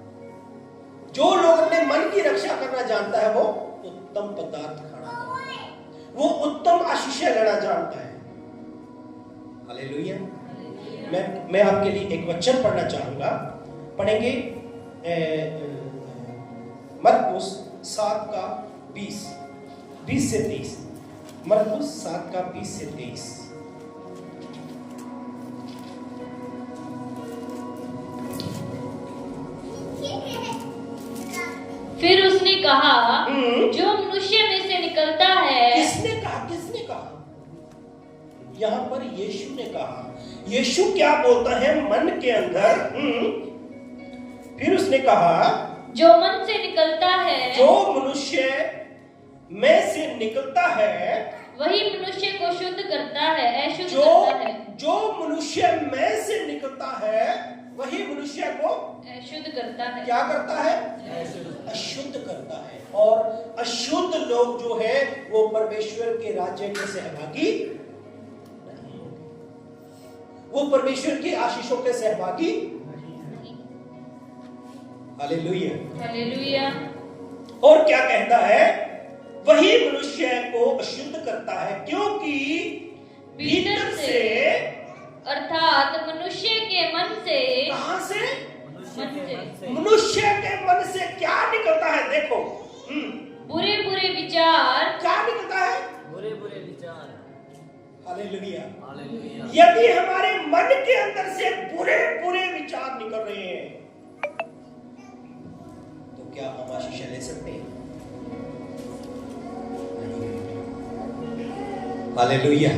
जो लोग अपने मन की रक्षा करना जानता है वो उत्तम पदार्थ खाना जानता है, वो उत्तम आशीषें लेना जानता है। हालेलुया। मैं आपके लिए एक वचन पढ़ना चाहूंगा। पढ़ेंगे मरकुस 7:20 से 23। मरकुस 7:20 से 23। फिर उसने कहा, जो मनुष्य में से निकलता है। किसने कहा? किसने कहा? यहां पर यीशु ने कहा। यीशु क्या बोलता है मन के अंदर? फिर उसने कहा, जो मन से निकलता है, जो मनुष्य में से निकलता है वही मनुष्य को शुद्ध करता है, अशुद्ध करता है। जो मनुष्य में से निकलता है वही मनुष्य को शुद्ध करता है। क्या करता है? अशुद्ध करता है। और अशुद्ध लोग जो है वो परमेश्वर के राज्य के सहभागी नहीं होंगे, वो परमेश्वर की आशीषों के सहभागी। Hallelujah, hallelujah. और क्या कहता है? वही मनुष्य को अशुद्ध करता है, क्योंकि भीतर से, अर्थात मनुष्य के मन से। कहां से? मन से। मनुष्य के मन से क्या निकलता है? देखो, बुरे बुरे विचार। क्या निकलता है? बुरे बुरे विचार। Hallelujah, hallelujah. यदि हमारे मन के अंदर से बुरे बुरे विचार निकल रहे हैं तो क्या हम आशीष ले सकते हैं? हालेलुया।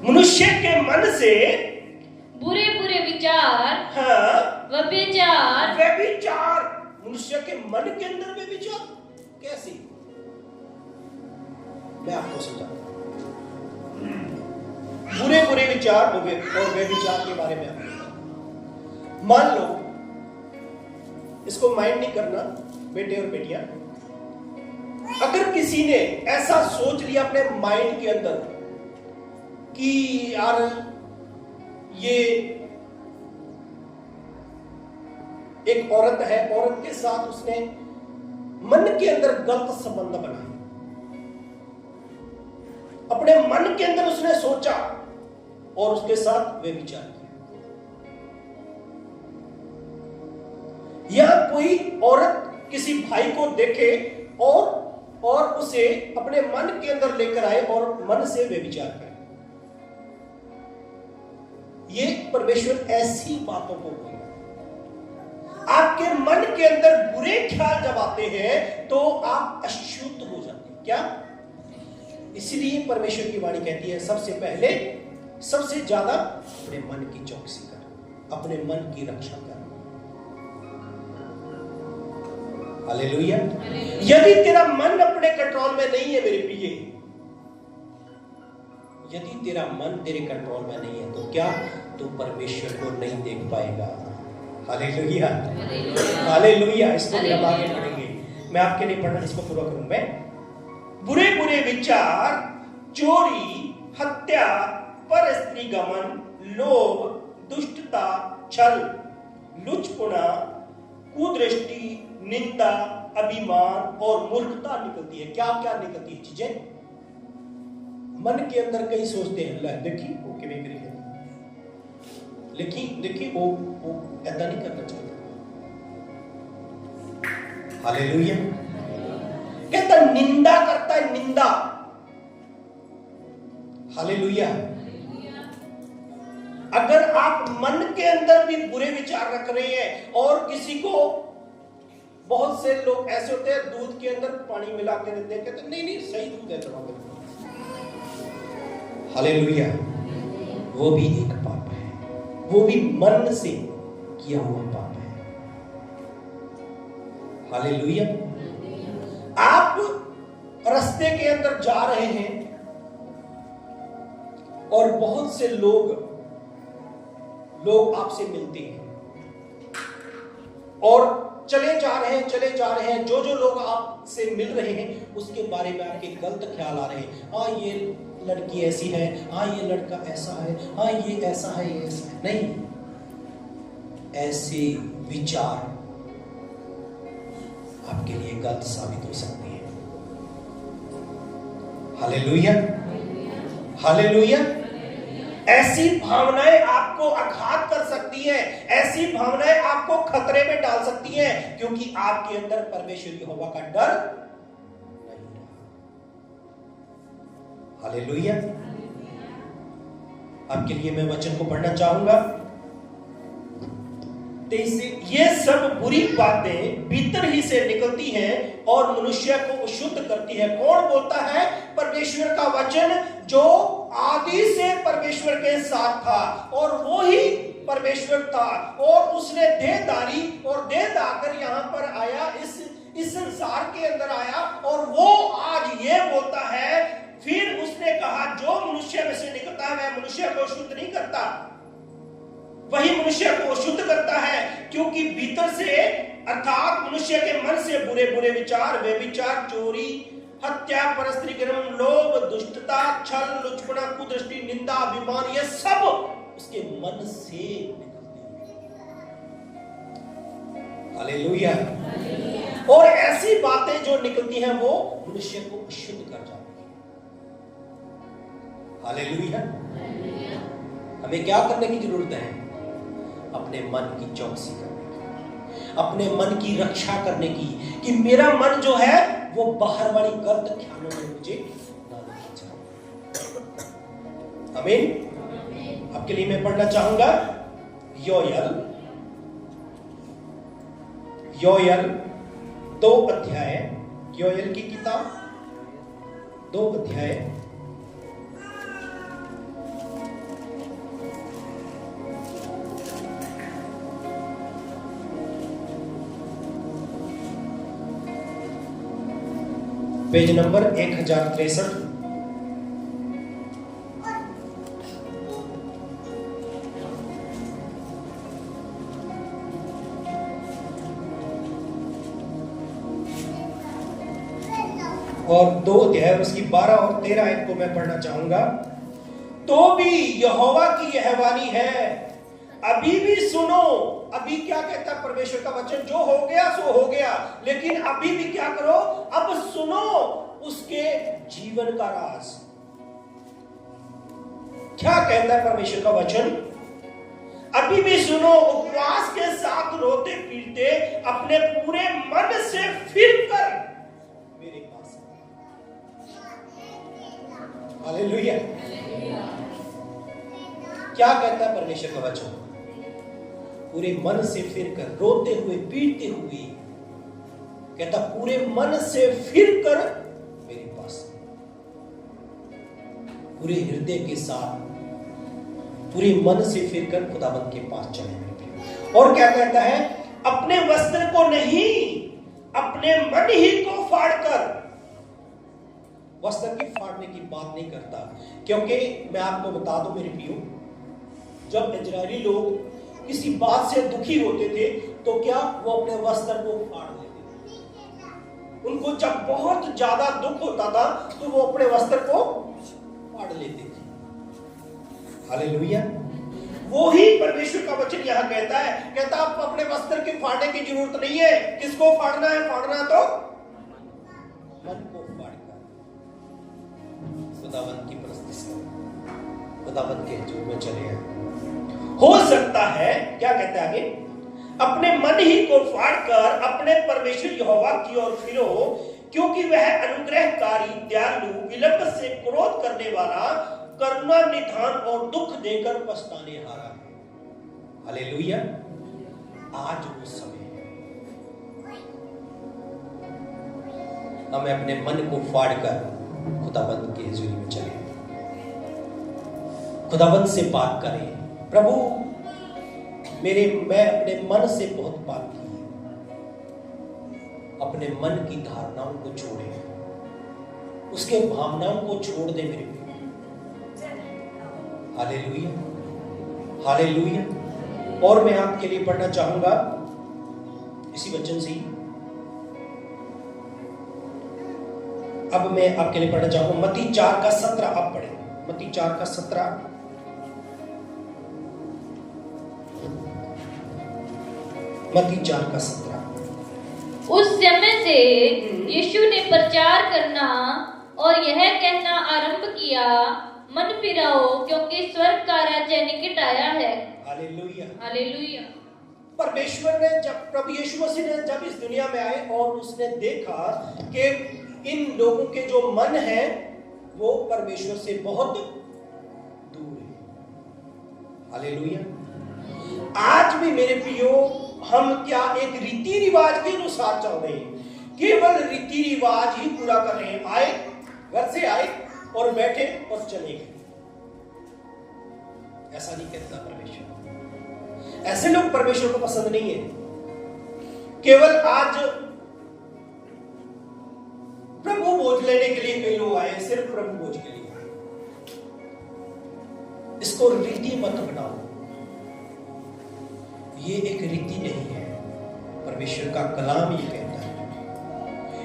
मनुष्य के मन से बुरे बुरे विचार, हाँ, व्यभिचार। व्यभिचार, मनुष्य के मन के अंदर व्यभिचार कैसी? मैं आपको समझाता हूं। बुरे बुरे विचार और व्यभिचार के बारे में आपको मान लो, इसको माइंड नहीं करना बेटे और बेटियां। अगर किसी ने ऐसा सोच लिया अपने माइंड के अंदर कि यार ये एक औरत है, औरत के साथ उसने मन के अंदर गलत संबंध बनाए, अपने मन के अंदर उसने सोचा और उसके साथ वे विचार किया। या कोई औरत किसी भाई को देखे और उसे अपने मन के अंदर लेकर आए और मन से वे विचार करे। ये परमेश्वर ऐसी बातों को बोलेगा। आपके मन के अंदर बुरे ख्याल जब आते हैं तो आप अशुद्ध हो जाते हैं। क्या? इसलिए परमेश्वर की वाणी कहती है सबसे पहले, सबसे ज्यादा अपने मन की चौकसी कर, अपने मन की रक्षा कर। हालेलुया। यदि तेरा मन अपने कंट्रोल में नहीं है मेरे प्रिय, यदि तेरा मन तेरे कंट्रोल में नहीं है तो क्या तू परमेश्वर को नहीं देख पाएगा? Hallelujah, hallelujah. इसको हम आगे पढ़ेंगे, मैं आपके लिए पढ़ना इसको पूरा करूं। मैं बुरे बुरे विचार, चोरी, हत्या, परस्त्री गमन, लोभ, दुष्टता, छल, लुचपना, कुदृष्टि, निंदा, अभिमान और मूर्खता निकलती है। क्या क्या निकलती है चीजें? मन के अंदर कई सोचते हैं, ला देखी वो किवें करी है, देखी वो ऐसा नहीं करना चाहता। हालेलुया। कहता निंदा करता है, निंदा। हालेलुया। अगर आप मन के अंदर भी बुरे विचार रख रहे हैं और किसी को, बहुत से लोग ऐसे होते हैं दूध के अंदर पानी मिला के देते हैं, कहते नहीं नहीं सही दूध है तुम्हारे। हालेलुया। वो भी एक पाप है, वो भी मन से किया हुआ पाप है। हालेलुया। आप रास्ते के अंदर जा रहे हैं और बहुत से लोग आपसे मिलते हैं और चले जा रहे हैं, जो लोग आपसे मिल रहे हैं उसके बारे में आपके गलत ख्याल आ रहे हैं। हाँ ये लड़की ऐसी है, हाँ ये लड़का ऐसा है, हाँ ये ऐसा है, ये ऐसा है। नहीं, ऐसे विचार आपके लिए गलत साबित हो सकते हैं। Hallelujah, hallelujah. ऐसी भावनाएं आपको आघात कर सकती हैं, ऐसी भावनाएं आपको खतरे में डाल सकती हैं, क्योंकि आपके अंदर परमेश्वर यहोवा का डर नहीं रहा। हालेलुया। आपके लिए मैं वचन को पढ़ना चाहूंगा। ये सब बुरी बातें भीतर ही से निकलती हैं और मनुष्य को अशुद्ध करती है। कौन बोलता है? परमेश्वर का वचन जो आदि से परमेश्वर के साथ था और वो ही परमेश्वर था और उसने देहधारी और देह दाकर यहाँ पर आया, इस संसार के अंदर आया और वो आज ये बोलता है। फिर उसने कहा जो मनुष्य में से निकलता है वह मनुष्य को शुद्ध नहीं करता, वही मनुष्य को शुद्ध करता है, क्योंकि भीतर से अर्थात मनुष्य के मन से बुरे बुरे विचार, व्यभिचार, चोरी, हत्या, परस्त्रीकरण, लोभ, दुष्टता, छल, लुचपना, कुदृष्टि, निंदा, अभिमान, ये सब उसके मन से निकलते हैं। हालेलुया। और ऐसी बातें जो निकलती हैं वो मनुष्य को अशुद्ध कर जाती है। हालेलुया। हमें क्या करने की जरूरत है? अपने मन की चौकसी करने की, अपने मन की रक्षा करने की, कि मेरा मन जो है वो बाहर वाली गलत ख्यालों में मुझे ना लेके जाए। आमीन। आपके लिए मैं पढ़ना चाहूंगा योएल 2 अध्याय, योएल की किताब 2 अध्याय पेज नंबर 1063। और 2 अध्याय उसकी 12 और 13 आयत को मैं पढ़ना चाहूंगा। तो भी यहोवा की यह वाणी है, अभी भी सुनो। अभी क्या कहता है परमेश्वर का वचन? जो हो गया सो हो गया, लेकिन अभी भी क्या करो? अब सुनो उसके जीवन का राज। क्या कहता है परमेश्वर का वचन? अभी भी सुनो, उपवास के साथ रोते पीटते अपने पूरे मन से फिर कर मेरे पास। हालेलुया। क्या कहता है परमेश्वर का वचन? पूरे मन से फिर कर, रोते हुए पीटते हुए, कहता पूरे मन से फिर कर मेरे पास, पूरे हृदय के साथ, पूरे मन से फिर कर खुदाबंद के पास चले मेरे। और क्या कहता है? अपने वस्त्र को नहीं, अपने मन ही को फाड़ कर। वस्त्र की फाड़ने की बात नहीं करता, क्योंकि मैं आपको बता दूं मेरे प्रियो, जब इजरायली लोग किसी बात से दुखी होते थे तो क्या वो अपने वस्त्र को फाड़ लेते थे। उनको जब बहुत ज्यादा दुख होता था तो वो अपने वस्त्र को फाड़ लेते थे। हालेलुया। वो ही परमेश्वर का वचन यहां कहता है, कहता आप अपने वस्त्र के फाड़ने की जरूरत नहीं है। किसको फाड़ना है? फाड़ना तो मन को फाड़कर खुदावंत की प्रस्तुति से, खुदावंत के हजूर में चले आए। हो सकता है, क्या कहते हैं आगे? अपने मन ही को फाड़कर अपने परमेश्वर यहोवा की ओर फिरो, क्योंकि वह अनुग्रहकारी, दयालु, विलंब से क्रोध करने वाला, करुणा निधान और दुख देकर पछताने हारा है। हालेलुया। आज वो समय है हमें अपने मन को फाड़कर खुदाबंद की हजूरी में चले, खुदाबंद से बात करें। प्रभु मैं अपने मन से बहुत पाप की है, अपने मन की धारणाओं को छोड़े, उसके भावनाओं को छोड़ दे मेरे प्रिय। Hallelujah, hallelujah. और मैं आपके लिए पढ़ना चाहूंगा इसी वचन से ही। अब मैं आपके लिए पढ़ना चाहूंगा मत्ती 4 का 17। आप पढ़े मत्ती 4 का 17। मत्ती 4 का 17। उस समय से यीशु ने प्रचार करना और यह कहना आरंभ किया, मन फिराओ क्योंकि स्वर्ग का राज्य निकट आया है। Hallelujah, hallelujah. परमेश्वर ने जब प्रभु यीशु मसीह ने जब इस दुनिया में आए और उसने देखा कि इन लोगों के जो मन है वो परमेश्वर से बहुत दूर है। हालेलुया। आज भी मेरे प्रियो, हम क्या एक रीति रिवाज के अनुसार चल रहे हैं? केवल रीति रिवाज ही पूरा कर रहे हैं। आए, घर से आए और बैठे और चले गए। ऐसा नहीं कहता परमेश्वर। ऐसे लोग परमेश्वर को पसंद नहीं है। केवल आज प्रभु बोझ लेने के लिए कई लोग आए, सिर्फ प्रभु बोझ के लिए। इसको रीति मत बनाओ, ये एक रीति नहीं है। परमेश्वर का कलाम ये कहता है,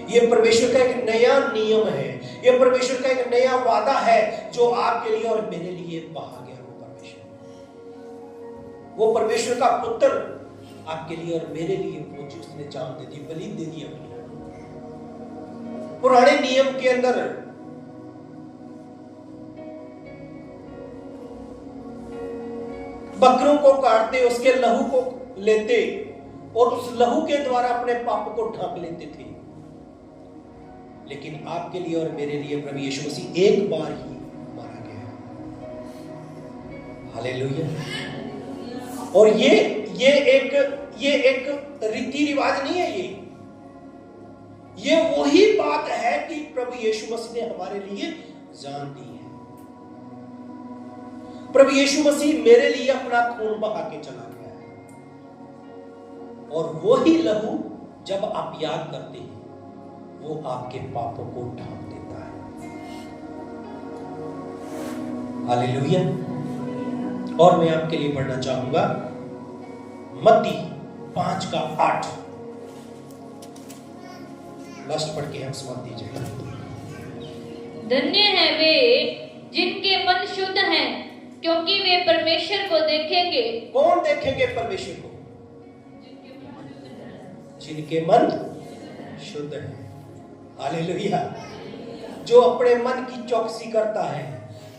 ये परमेश्वर का एक नया नियम है, ये परमेश्वर का एक नया वादा है जो आपके लिए और मेरे लिए बहा गया। वो परमेश्वर का पुत्र आपके लिए और मेरे लिए पहुंची, उसने जान दे दी, बलि दे दी अपनी। पुराने नियम के अंदर बकरों को काटते, उसके लहू को लेते और उस लहू के द्वारा अपने पाप को ढांक लेते थे। लेकिन आपके लिए और मेरे लिए प्रभु यीशु मसीह एक बार ही मारा गया। हालेलुया। और ये एक रीति रिवाज नहीं है, ये वही बात है कि प्रभु यीशु मसीह ने हमारे लिए जान दी है। प्रभु यीशु मसीह मेरे लिए अपना खून बहा के चला गया है, और वही लहू जब आप याद करते हैं वो आपके पापों को ढांक देता है। हालेलुया। और मैं आपके लिए पढ़ना चाहूंगा मत्ती 5:8। लास्ट पढ़ के हम समाप्त दीजिएगा। धन्य है वे जिनके मन शुद्ध हैं, क्योंकि वे परमेश्वर को देखेंगे। कौन देखेंगे परमेश्वर को? जिनके मन शुद्ध है। हालेलुया। जो अपने मन की चौकसी करता है,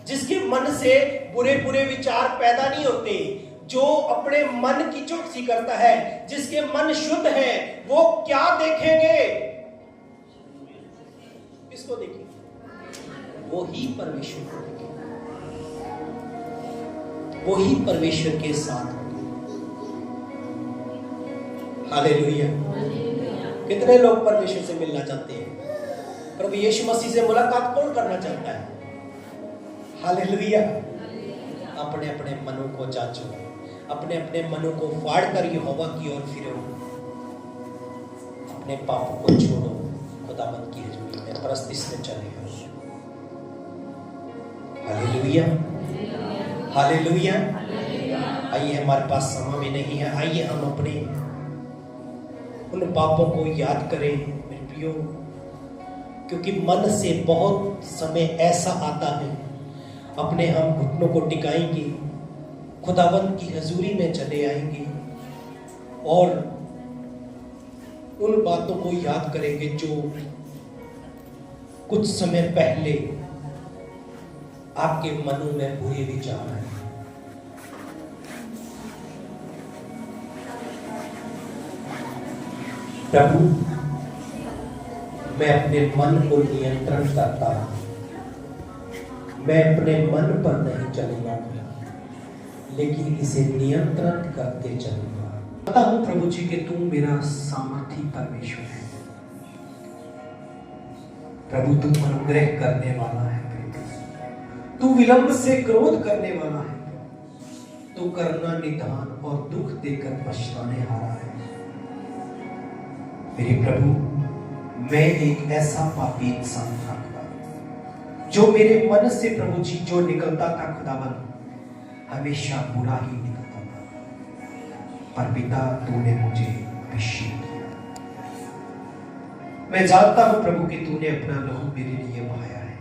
जिसके मन से बुरे बुरे विचार पैदा नहीं होते, जो अपने मन की चौकसी करता है, जिसके मन शुद्ध है, वो क्या देखेंगे? किसको देखेंगे? वो ही परमेश्वर को देखेंगे, वो ही परमेश्वर के साथ होंगे। हालेलुया। कितने लोग परमेश्वर से मिलना चाहते हैं? प्रभु यीशु मसीह से मुलाकात कौन करना चाहता है? हालेलुया। अपने अपने मनों को जांचो, अपने अपने मनों को फाड़ कर यहोवा की ओर फिरो, अपने पापों को छोड़ो, खुदावंद की हजूरी में परस्तिश में चले आओ। हालेलुया। हालेलुया। आइए, हमारे पास समय भी नहीं है, आइए हम अपने उन पापों को याद करें मेरे प्रियो, क्योंकि मन से बहुत समय ऐसा आता है अपने हम घुटनों को टिकाएंगे, खुदावंद की हजूरी में चले आएंगे और उन बातों को याद करेंगे जो कुछ समय पहले आपके मनों में बुरे विचार आए। प्रभु, मैं अपने मन को नियंत्रण करता हूं, मैं अपने मन पर नहीं चलूंगा, लेकिन इसे नियंत्रण करते चलूंगा। पता हूं प्रभु जी कि तू मेरा सामर्थी परमेश्वर है। प्रभु, तू अनुग्रह करने वाला है, तू विलंब से क्रोध करने वाला है, तू करुणा निधान और दुख देकर पछताने हारा है। मेरे प्रभु, मैं एक ऐसा पापी इंसान था जो मेरे मन से प्रभु जी जो निकलता था खुदावन हमेशा बुरा ही निकलता था, पर पिता तूने मुझे अभिषेक किया। मैं जानता हूं प्रभु कि तूने अपना लहू मेरे लिए बहाया है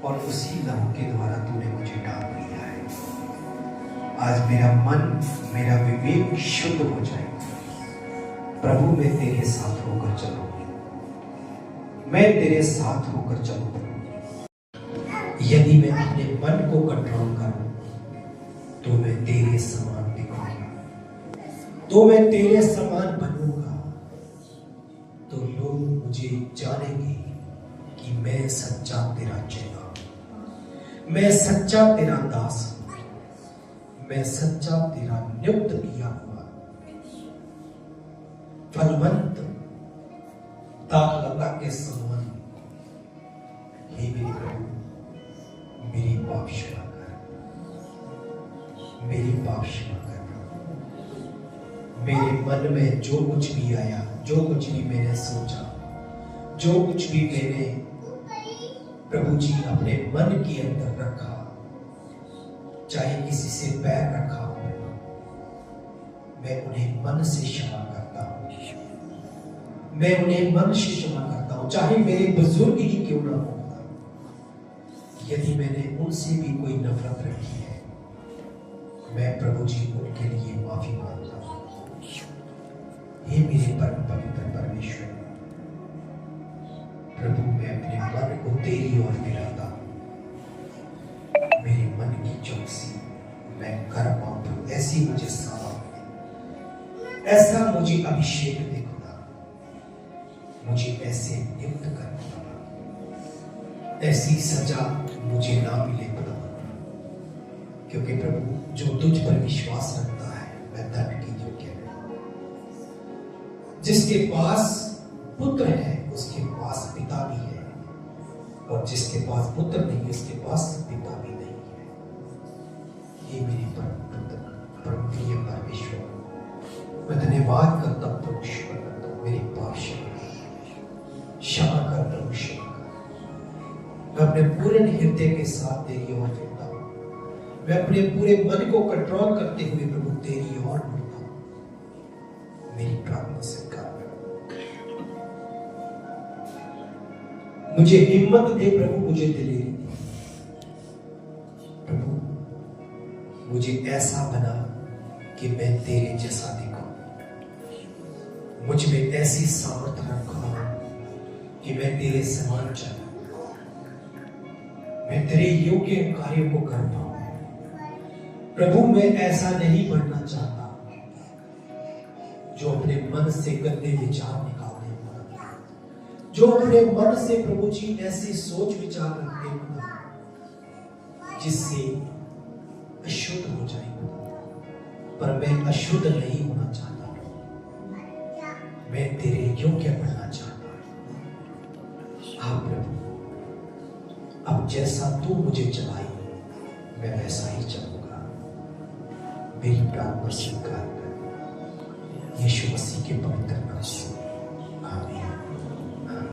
और उसी लहू के द्वारा तूने मुझे ढांक लिया है। आज मेरा मन, मेरा विवेक शुद्ध हो जाए। प्रभु, मैं तेरे साथ होकर चलूंगी, मैं तेरे साथ होकर चलूंगा। यदि मैं अपने मन को कंट्रोल करूं तो मैं तेरे समान दिखूंगा, तो मैं तेरे समान बनूंगा, तो लोग मुझे जानेंगे कि मैं सच्चा तेरा चेला हूं, मैं सच्चा तेरा दास हूं, मैं सच्चा तेरा नियुक्त किया हुआ फलवंत दाखलता के समान। हे मेरे प्रभु, मेरी पाप क्षमा कर, मेरी पाप क्षमा कर। मेरे मन में जो कुछ भी आया, जो कुछ भी मैंने सोचा, जो कुछ भी मैंने प्रभु जी अपने मन के अंदर रखा, चाहे किसी से बैर रखा हो, मैं उन्हें मन से क्षमा करता हूं। मैं उन्हें मन से क्षमा करता हूं, चाहे मेरे बुजुर्ग ही क्यों ना हो। यदि मैंने उनसे भी कोई नफरत रखी है, मैं प्रभु जी उनके लिए माफी मांगता हूं। हे मेरे परम पवित्र परमेश्वर प्रभु, मैं अपने मन को तेरी ओर फिराता हूं। मेरे मन की चौकसी मैं कर पाऊं प्रभु, ऐसी मुझे सामर्थ, ऐसा मुझे अभिषेक दे खुदा, मुझे ऐसे नियुक्त कर खुदा, ऐसी सजा मुझे ना मिले खुदा, क्योंकि प्रभु जो तुझ पर विश्वास रखता है वह दंड की योग्य है। जिसके पास पुत्र है उसके पास पिता भी है, और जिसके पास पुत्र नहीं उसके पास पिता भी नहीं है। ये मेरे परम प्रिय परमेश्वर, मैं धन्यवाद करता हूं प्रभु, शुक्र करता हूं मेरे पाप क्षमा कर प्रभु, क्षमा कर। मैं अपने पूरे हृदय के साथ तेरी ओर फिरता हूं, मैं अपने पूरे मन को कंट्रोल करते हुए प्रभु तेरी ओर मुड़ता हूं। मेरी प्रार्थना स्वीकार कर, मुझे हिम्मत दे प्रभु, मुझे दिलेरी दे प्रभु, मुझे ऐसा बना कि मैं तेरे जैसा दिखूं, मुझ में ऐसी सामर्थ्य रखा कि मैं तेरे समान चलूं, मैं तेरे योग्य कार्यों को कर पाऊं। प्रभु, मैं ऐसा नहीं बनना चाहता जो अपने मन से गंदे विचार निकालने वाला, जो अपने मन से प्रभु जी ऐसी सोच विचार रखने वाला जिससे अशुद्ध हो जाए, पर मैं अशुद्ध नहीं होना चाहता, मैं तेरे योग्य बनना चाहता हूं। हाँ प्रभु, अब जैसा तू मुझे चलाई मैं वैसा ही चलूंगा। मेरी प्रार्थना स्वीकार कर, यीशु मसीह के पवित्र नाम से आमीन।